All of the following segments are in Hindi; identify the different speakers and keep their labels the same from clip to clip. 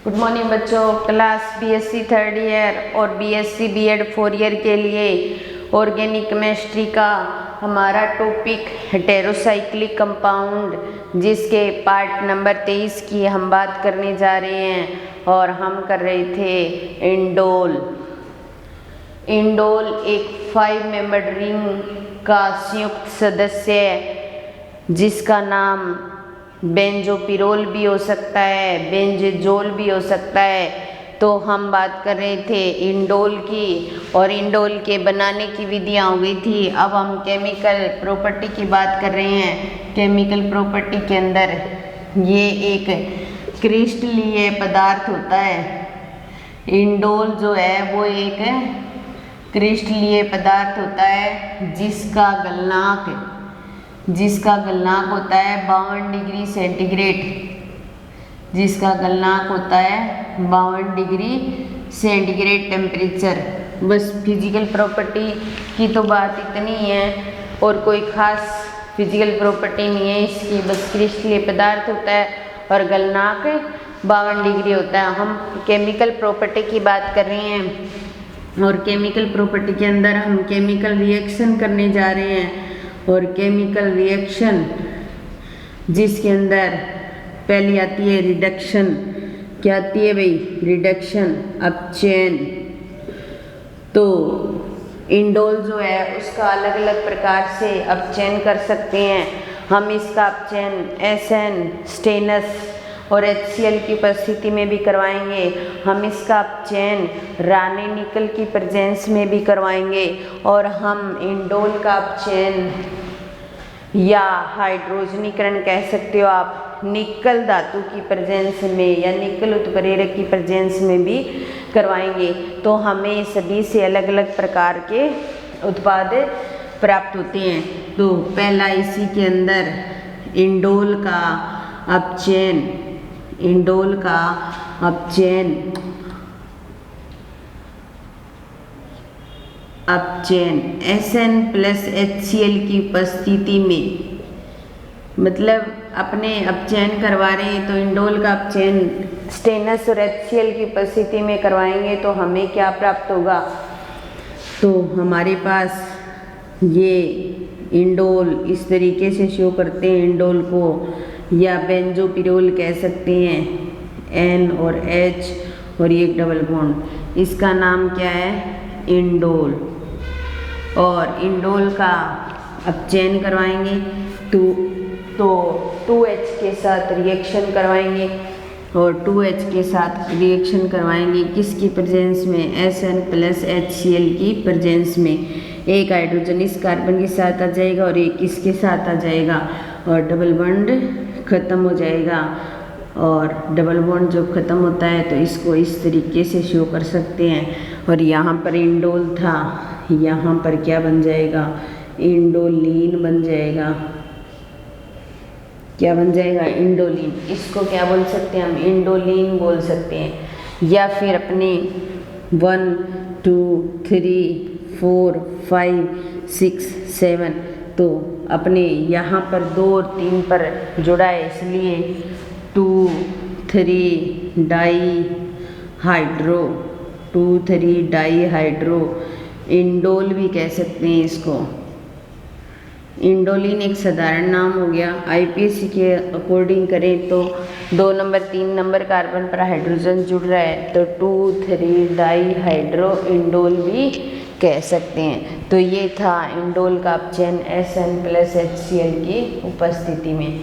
Speaker 1: गुड मॉर्निंग बच्चों। क्लास बीएससी थर्ड ईयर और बीएससी बीएड 4 ईयर के लिए ऑर्गेनिक केमिस्ट्री का हमारा टॉपिक हेटेरोसाइक्लिक कंपाउंड, जिसके पार्ट नंबर 23 की हम बात करने जा रहे हैं। और हम कर रहे थे इंडोल। इंडोल एक 5 मेंबर्ड रिंग का संयुक्त सदस्य है, जिसका नाम बेंजोपिरोल भी हो सकता है, बेंजेजोल भी हो सकता है। तो हम बात कर रहे थे इंडोल की, और इंडोल के बनाने की विधियाँ हो गई थी। अब हम केमिकल प्रॉपर्टी की बात कर रहे हैं। केमिकल प्रॉपर्टी के अंदर ये एक क्रिस्टलीय पदार्थ होता है। इंडोल जो है वो एक क्रिस्टलीय पदार्थ होता है, जिसका गलनांक होता है 52 डिग्री सेंटीग्रेड। जिसका गलनांक होता है 52 डिग्री सेंटीग्रेड टेम्परेचर। बस फिजिकल प्रॉपर्टी की तो बात इतनी है, और कोई ख़ास फिजिकल प्रॉपर्टी नहीं है इसकी। बस क्रिस्टलीय पदार्थ होता है और गलनांक 52 डिग्री होता है। हम केमिकल प्रॉपर्टी की बात कर रहे हैं, और केमिकल प्रॉपर्टी के अंदर हम केमिकल रिएक्शन करने जा रहे हैं। और केमिकल रिएक्शन जिसके अंदर पहली आती है रिडक्शन। क्या आती है भाई? रिडक्शन, अपचयन। तो इंडोल जो है उसका अलग अलग प्रकार से अपचयन कर सकते हैं हम। इसका अपचयन SN, स्टेनस और HCl की उपस्थिति में भी करवाएंगे। हम इसका अपचयन रानी निकल की प्रेजेंस में भी करवाएंगे। और हम इंडोल का अपचयन या हाइड्रोजनीकरण कह सकते हो आप, निकल धातु की प्रेजेंस में या निकल उत्प्रेरक की प्रेजेंस में भी करवाएंगे। तो हमें सभी से अलग अलग प्रकार के उत्पाद प्राप्त होते हैं। तो पहला इसी के अंदर इंडोल का अपचयन SN प्लस HCl की उपस्थिति में, मतलब अपने अपचयन करवा रहे हैं तो इंडोल का अपचयन स्टेनस और HCl की उपस्थिति में करवाएंगे। तो हमें क्या प्राप्त होगा? तो हमारे पास ये इंडोल इस तरीके से शो करते हैं इंडोल को, या बेंजोपिरोल कह सकते हैं, N और H और ये डबल बॉन्ड। इसका नाम क्या है? इंडोल। और इंडोल का अपचयन करवाएंगे तो 2H के साथ रिएक्शन करवाएंगे, और 2H के साथ रिएक्शन करवाएंगे किसकी प्रेजेंस में? SN प्लस HCl की प्रेजेंस में। एक हाइड्रोजन इस कार्बन के साथ आ जाएगा और एक इसके साथ आ जाएगा, और डबल बॉन्ड ख़त्म हो जाएगा। और डबल बॉन्ड जब ख़त्म होता है तो इसको इस तरीके से शो कर सकते हैं। और यहाँ पर इंडोल था, यहाँ पर क्या बन जाएगा? इंडोलिन बन जाएगा। क्या बन जाएगा? इंडोलिन। इसको क्या बोल सकते हैं हम? इंडोलिन बोल सकते हैं। या फिर अपने 1 2 3 4 5 6 7, तो अपने यहाँ पर 2 और 3 पर जुड़ा है, इसलिए 2 3 डाईहाइड्रो इंडोल भी कह सकते हैं इसको। इंडोलिन एक साधारण नाम हो गया। IPC के अकॉर्डिंग करें तो 2 नंबर 3 नंबर कार्बन पर हाइड्रोजन जुड़ रहा है, तो 2 3 डाईहाइड्रो इंडोल भी कह सकते हैं। तो ये था इंडोल का अपचयन SN प्लस HCl की उपस्थिति में।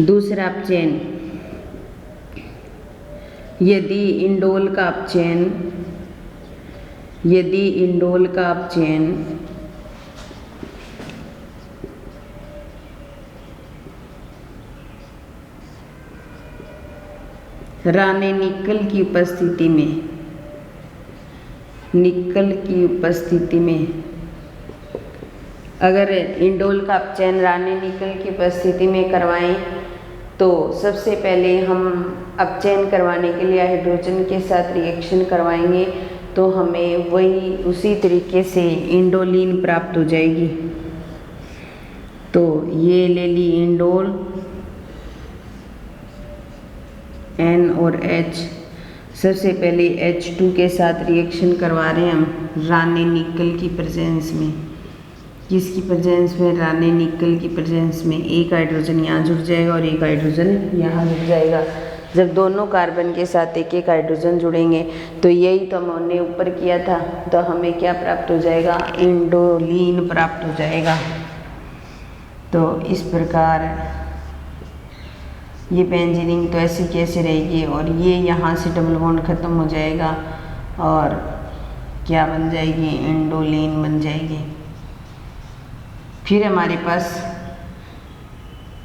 Speaker 1: दूसरा अपचयन, यदि इंडोल का अपचयन रानी निकल की उपस्थिति में, अगर इंडोल का अपचयन रानी निकल की उपस्थिति में करवाएं तो सबसे पहले हम अपचयन करवाने के लिए हाइड्रोजन के साथ रिएक्शन करवाएंगे, तो हमें वही उसी तरीके से इंडोलिन प्राप्त हो जाएगी। तो ये ले ली इंडोल, N और H। सबसे पहले H2 के साथ रिएक्शन करवा रहे हैं हम रानी निकल की प्रेजेंस में। किसकी प्रेजेंस में? रानी निकल की प्रेजेंस में। एक हाइड्रोजन यहाँ जुड़ जाएगा और एक हाइड्रोजन यहाँ जुड़ जाएगा। जब दोनों कार्बन के साथ एक एक हाइड्रोजन जुड़ेंगे तो यही तो हमने ऊपर किया था, तो हमें क्या प्राप्त हो जाएगा? इंडोलिन प्राप्त हो जाएगा। तो इस प्रकार ये बेंजीन तो ऐसी कैसे रहेगी और ये यहाँ से डबल बॉन्ड खत्म हो जाएगा और क्या बन जाएगी? इंडोलिन बन जाएगी। फिर हमारे पास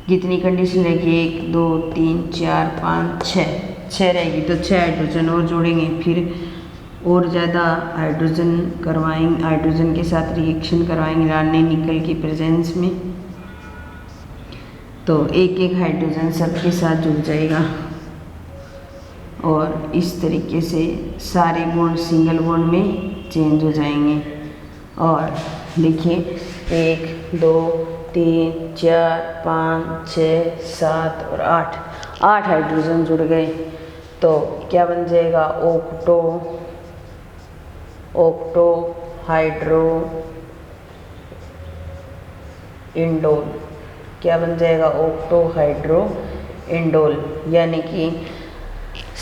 Speaker 1: कितनी कंडीशन रहेगी? 1 2 3 4 5 6 रहेगी। तो 6 हाइड्रोजन और जोड़ेंगे, फिर और ज़्यादा हाइड्रोजन करवाएंगे, हाइड्रोजन के साथ रिएक्शन करवाएंगे रानी निकल की प्रेजेंस में। तो एक एक हाइड्रोजन सबके साथ जुड़ जाएगा और इस तरीके से सारे बॉन्ड सिंगल बॉन्ड में चेंज हो जाएंगे। और देखिए 1 2 3 4 5 6 7 और 8 हाइड्रोजन जुड़ गए। तो क्या बन जाएगा? Octo hydro indole. क्या बन जाएगा? Octo hydro indole. यानी कि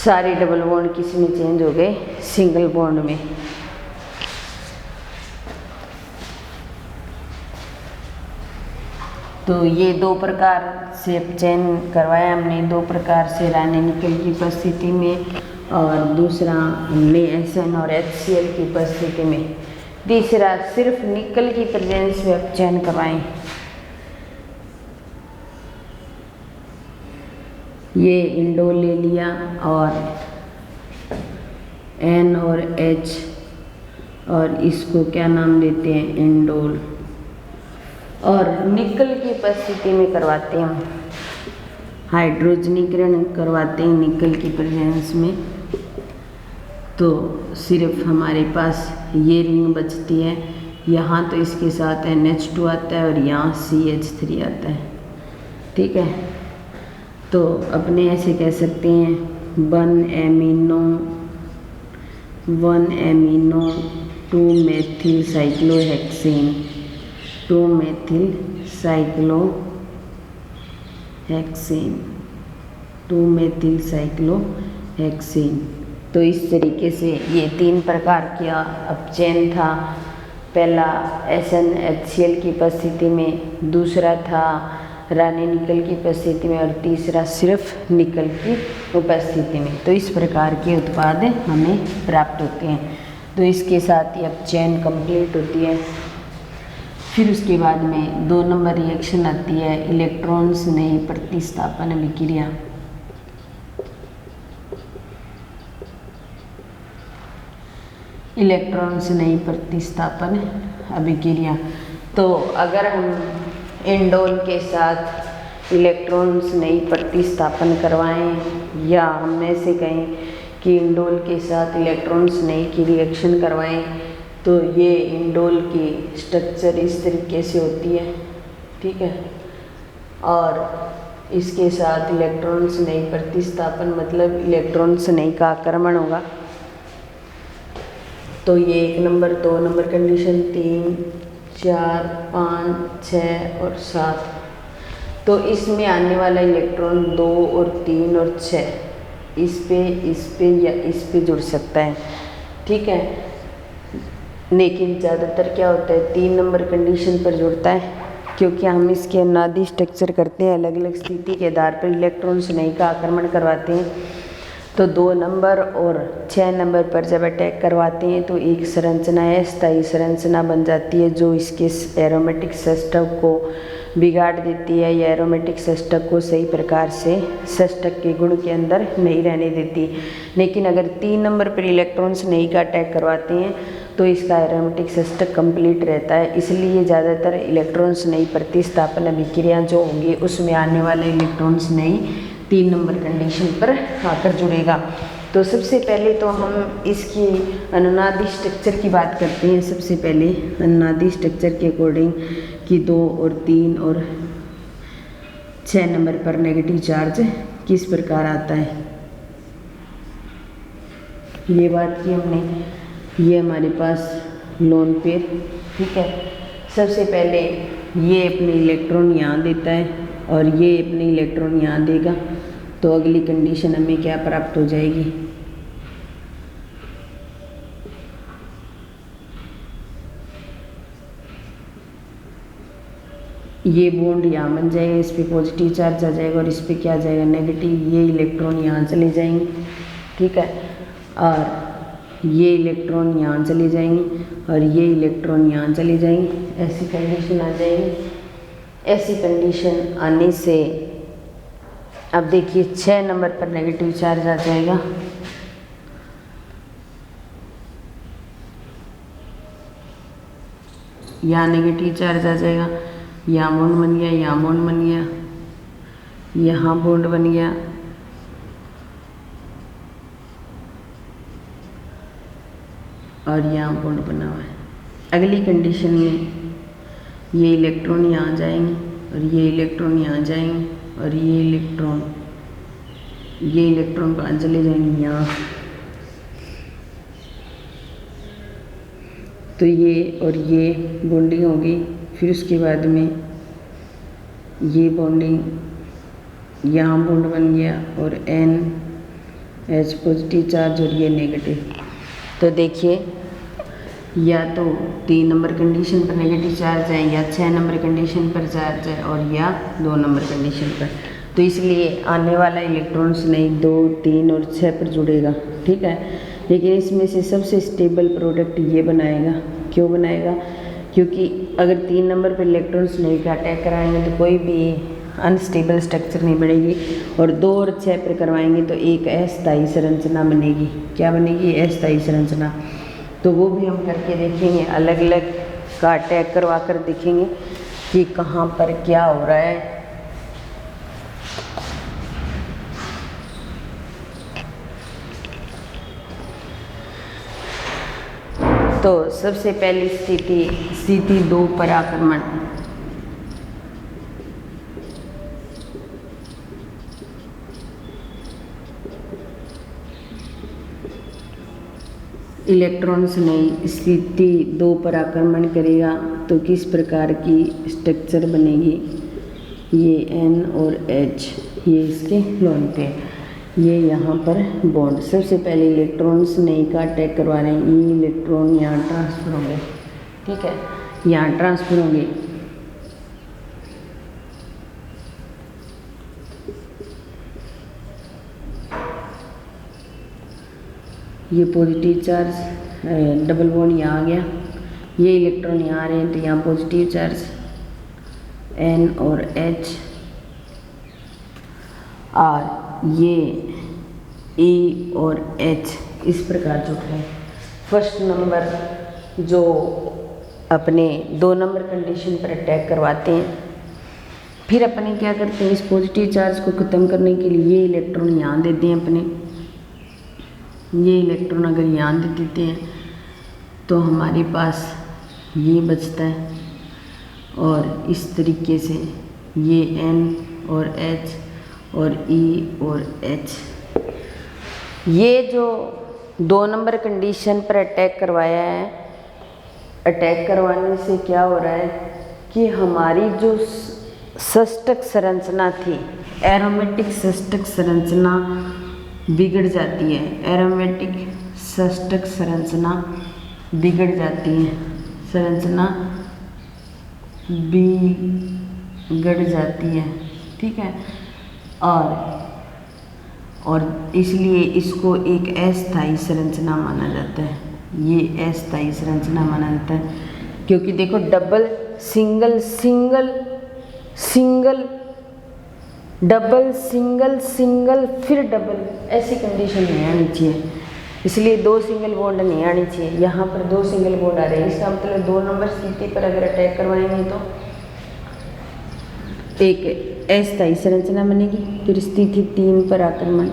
Speaker 1: सारे डबल बॉन्ड किस में चेंज हो गए? सिंगल बॉन्ड में। तो ये 2 प्रकार से चयन करवाया हमने, 2 प्रकार से रानी निकल की उपस्थिति में और दूसरा हमने SN और HCl की उपस्थिति में। तीसरा सिर्फ निकल की प्रेजेंस में चयन करवाएं। ये इंडोल ले लिया और N और H और इसको क्या नाम देते हैं? इंडोल। और निकल की उपस्थिति में करवाते हैं, हाइड्रोजनीकरण करवाते हैं निकल की प्रेजेंस में। तो सिर्फ हमारे पास ये रिंग बचती है, यहाँ तो इसके साथ NH2 आता है और यहाँ CH3 आता है। ठीक है, तो अपने ऐसे कह सकते हैं 1 amino 2 methyl cyclohexane 2 methyl cyclohexane. तो इस तरीके से ये 3 प्रकार का अपचयन था। पहला SnHCl की उपस्थिति में, दूसरा था रानी निकल की उपस्थिति में और तीसरा सिर्फ निकल की उपस्थिति में। तो इस प्रकार के उत्पाद हमें प्राप्त होते हैं। तो इसके साथ ही अपचयन कंप्लीट होती है। फिर उसके बाद में 2 नंबर रिएक्शन आती है इलेक्ट्रॉन्स नहीं प्रतिस्थापन अभिक्रिया। इलेक्ट्रॉन्स नहीं प्रतिस्थापन अभिक्रिया। तो अगर हम इंडोल के साथ इलेक्ट्रॉन्स नहीं प्रतिस्थापन करवाएं या हम में से कहें कि इंडोल के साथ इलेक्ट्रॉन्स नहीं की रिएक्शन करवाएं, तो ये इंडोल की स्ट्रक्चर इस तरीके से होती है। ठीक है, और इसके साथ इलेक्ट्रॉन्स नहीं प्रतिस्थापन मतलब इलेक्ट्रॉन्स नहीं का आक्रमण होगा। तो ये 1 नंबर 2 नंबर कंडीशन 3 4 5 6 और 7। तो इसमें आने वाला इलेक्ट्रॉन 2 और 3 और 6 इस पे या इस पे जुड़ सकता है। ठीक है, लेकिन ज़्यादातर क्या होता है 3 नंबर कंडीशन पर जुड़ता है, क्योंकि हम इसके अनादि स्ट्रक्चर करते हैं, अलग अलग स्थिति के आधार पर इलेक्ट्रॉन्स नहीं का आक्रमण करवाते हैं। तो 2 नंबर और 6 नंबर पर जब अटैक करवाते हैं तो एक संरचना है स्थायी संरचना बन जाती है जो इसके एरोमेटिक षष्ठक को बिगाड़ देती है या एरोमेटिक षष्ठक को सही प्रकार से षष्ठक के गुण के अंदर नहीं रहने देती। लेकिन अगर 3 नंबर पर इलेक्ट्रॉन्स नहीं का अटैक करवाते हैं तो इसका एरोमेटिक षष्ठक कंप्लीट रहता है। इसलिए ज़्यादातर इलेक्ट्रॉन्स नहीं प्रतिस्थापन अभिक्रिया जो होंगी उसमें आने वाले इलेक्ट्रॉन्स नहीं 3 नंबर कंडीशन पर आकर जुड़ेगा। तो सबसे पहले तो हम इसकी अनुनादी स्ट्रक्चर की बात करते हैं। सबसे पहले अनुनादी स्ट्रक्चर के अकॉर्डिंग कि 2 और 3 और 6 नंबर पर नेगेटिव चार्ज किस प्रकार आता है। ये बात की हमने। ये हमारे पास लोन पेयर, ठीक है। सबसे पहले ये अपने इलेक्ट्रॉन यहाँ देता है और ये अपने इलेक्ट्रॉन यहाँ देगा, तो अगली कंडीशन हमें क्या प्राप्त हो जाएगी, ये बॉन्ड यहाँ बन जाएगा, इस पर पॉजिटिव चार्ज आ जाएगा और इस पर क्या आ जाएगा, नेगेटिव। ये इलेक्ट्रॉन यहाँ चले जाएंगे, ठीक है, और ये इलेक्ट्रॉन यहाँ चले जाएंगे और ये इलेक्ट्रॉन यहाँ चले जाएंगे। ऐसी कंडीशन आ जाएगी। ऐसी कंडीशन आने से अब देखिए 6 नंबर पर नेगेटिव चार्ज आ जाएगा, यहाँ नेगेटिव चार्ज आ जाएगा, यहाँ बॉन्ड बन गया, यहाँ बॉन्ड बन गया, यहाँ बॉन्ड बन गया, और यहाँ बॉन्ड बना हुआ है। अगली कंडीशन में ये इलेक्ट्रॉन यहाँ जाएंगे और ये इलेक्ट्रॉन यहाँ जाएंगे और ये इलेक्ट्रॉन कहाँ चले जाएंगे, यहाँ। तो ये और ये बॉन्डिंग होगी। फिर उसके बाद में ये बॉन्डिंग, यहाँ बॉन्ड बन गया और NH पॉजिटिव चार्ज और ये नेगेटिव। तो देखिए या तो 3 नंबर कंडीशन पर नेगेटिव चार्ज है, या 6 नंबर कंडीशन पर चार्ज है, और या 2 नंबर कंडीशन पर। तो इसलिए आने वाला इलेक्ट्रॉन्स नहीं 2, 3 और 6 पर जुड़ेगा, ठीक है। लेकिन इसमें से सबसे स्टेबल प्रोडक्ट ये बनाएगा। क्यों बनाएगा? क्योंकि अगर 3 नंबर पर इलेक्ट्रॉन्स नहीं का अटैक कराएंगे तो कोई भी अनस्टेबल स्ट्रक्चर नहीं बनेगी, और 2 और 6 पर करवाएंगे तो एक अस्थायी संरचना बनेगी। क्या बनेगी? अस्थायी संरचना। तो वो भी हम करके देखेंगे, अलग अलग का अटैक करवा कर देखेंगे कि कहाँ पर क्या हो रहा है। तो सबसे पहली स्थिति 2 पर आक्रमण। इलेक्ट्रॉन्स ने स्थिति 2 पर आक्रमण करेगा तो किस प्रकार की स्ट्रक्चर बनेगी? ये N और H, ये इसके लोन पे, ये यहाँ पर बॉन्ड। सबसे पहले इलेक्ट्रॉन्स नहीं का अटैक करवा रहे हैं। ये इलेक्ट्रॉन यहाँ ट्रांसफर होंगे, ठीक है, यहाँ ट्रांसफर होंगे। ये पॉजिटिव चार्ज डबल बॉन्ड यहाँ आ गया, ये इलेक्ट्रॉन यहाँ आ रहे हैं तो यहाँ पॉजिटिव चार्ज N और H, और ये E और H इस प्रकार जुड़ रहे हैं। फर्स्ट नंबर जो अपने 2 नंबर कंडीशन पर अटैक करवाते हैं, फिर अपने क्या करते हैं, इस पॉजिटिव चार्ज को ख़त्म करने के लिए ये इलेक्ट्रॉन यहाँ देते हैं अपने। ये इलेक्ट्रॉन अगर यहाँ दे देते हैं तो हमारे पास ये बचता है, और इस तरीके से ये N और H और E और H, ये जो 2 नंबर कंडीशन पर अटैक करवाया है, अटैक करवाने से क्या हो रहा है कि हमारी जो षष्टक संरचना थी, एरोमेटिक षष्टक संरचना बिगड़ जाती है। एरोमेटिक षष्टक संरचना बिगड़ जाती है, संरचना बिगड़ जाती है, ठीक है। और इसलिए इसको एक अस्थायी संरचना माना जाता है। ये अस्थायी संरचना माना जाता है क्योंकि देखो double single single single double single single फिर डबल, ऐसी कंडीशन नहीं आनी चाहिए। इसलिए 2 सिंगल बॉन्ड नहीं आनी चाहिए। यहाँ पर 2 सिंगल बॉन्ड आ रहे हैं, इसका मतलब 2 नंबर स्थिति पर अगर अटैक करवाएंगे तो एक अस्थायी संरचना बनेगी। फिर स्थिति 3 पर आक्रमण।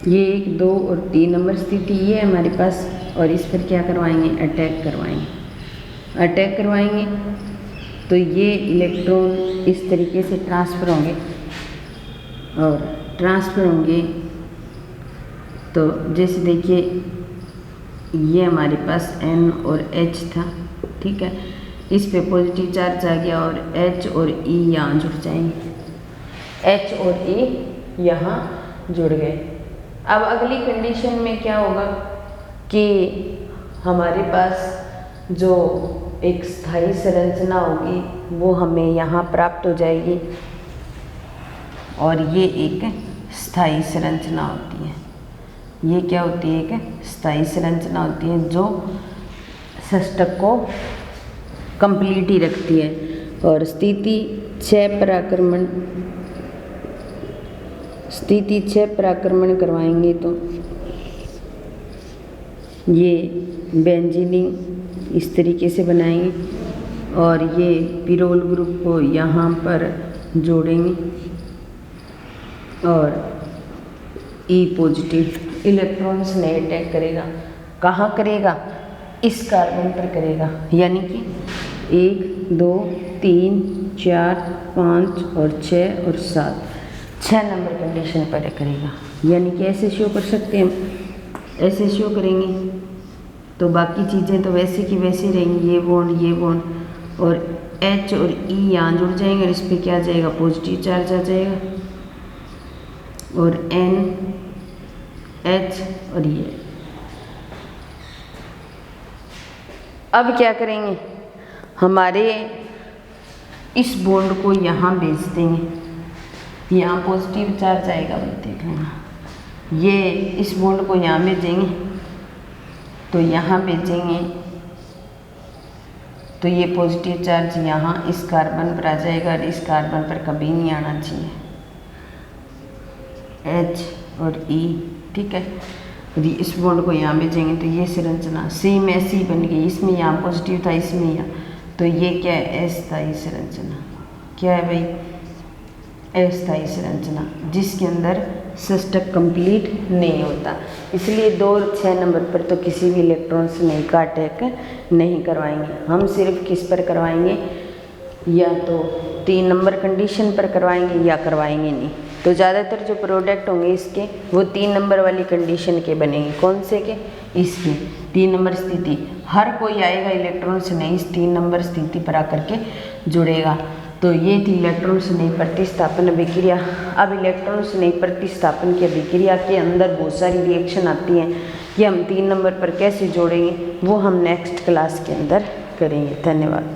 Speaker 1: ये 1, 2 और 3 नंबर स्थिति ये है हमारे पास, और इस पर क्या करवाएंगे, अटैक करवाएंगे। अटैक करवाएंगे तो ये इलेक्ट्रॉन इस तरीके से ट्रांसफ़र होंगे, और ट्रांसफ़र होंगे तो जैसे देखिए ये हमारे पास N और H था, ठीक है, इस पे पॉजिटिव चार्ज आ गया और H और E यहाँ जुड़ जाएंगे, H और E यहाँ जुड़ गए। अब अगली कंडीशन में क्या होगा कि हमारे पास जो एक स्थायी संरचना होगी वो हमें यहाँ प्राप्त हो जाएगी, और ये एक स्थायी संरचना होती है। ये क्या होती है, एक स्थायी संरचना होती है जो षष्ठक को कंप्लीट ही रखती है। और स्थिति 6 पर आक्रमण करवाएंगे तो ये बेंजीनिंग इस तरीके से बनाएंगे, और ये पिरोल ग्रुप को यहाँ पर जोड़ेंगे, और E पॉजिटिव इलेक्ट्रॉन्स ने अटैक करेगा। कहाँ करेगा, इस कार्बन पर करेगा, यानी कि 1, 2, 3, 4, 5 और 6 और 7, 6 नंबर कंडीशन पर करेगा। यानी कि ऐसे शो कर सकते हैं हम, ऐसे शो करेंगे तो बाकी चीज़ें तो वैसे की वैसे रहेंगी, ये बॉन्ड और H और E यहाँ जुड़ जाएंगे, और इस पर क्या आ जाएगा, पॉजिटिव चार्ज आ जाएगा, और N H और ये। अब क्या करेंगे, हमारे इस बॉन्ड को यहाँ भेज देंगे, यहाँ पॉजिटिव चार्ज आएगा, देख लेना, ये इस बॉन्ड को यहाँ भेजेंगे, तो यहाँ भेजेंगे तो ये पॉजिटिव चार्ज यहाँ इस कार्बन पर आ जाएगा, और इस कार्बन पर कभी नहीं आना चाहिए, H और E, ठीक है। और इस बॉन्ड को यहाँ भेजेंगे तो ये संरचना सेम ऐसी बन गई, इसमें यहाँ पॉजिटिव था, इसमें यहाँ, तो ये क्या है, अस्थायी संरचना। क्या है भाई, अस्थायी संरचना, जिसके अंदर षष्ठक कंप्लीट नहीं होता। इसलिए 2 और 6 नंबर पर तो किसी भी इलेक्ट्रॉन से नहीं का अटैक नहीं करवाएंगे, हम सिर्फ किस पर करवाएंगे, या तो 3 नंबर कंडीशन पर करवाएंगे या करवाएंगे नहीं। तो ज़्यादातर जो प्रोडक्ट होंगे इसके वो 3 नंबर वाली कंडीशन के बनेंगे। कौन से के, इसके 3 नंबर स्थिति, हर कोई आएगा इलेक्ट्रॉन से नहीं इस 3 नंबर स्थिति पर आकर के जुड़ेगा। तो ये थी इलेक्ट्रॉन से नहीं प्रतिस्थापन अभिक्रिया। अब इलेक्ट्रॉन से नहीं प्रतिस्थापन की अभिक्रिया के अंदर बहुत सारी रिएक्शन आती हैं, ये हम 3 नंबर पर कैसे जोड़ेंगे वो हम नेक्स्ट क्लास के अंदर करेंगे। धन्यवाद।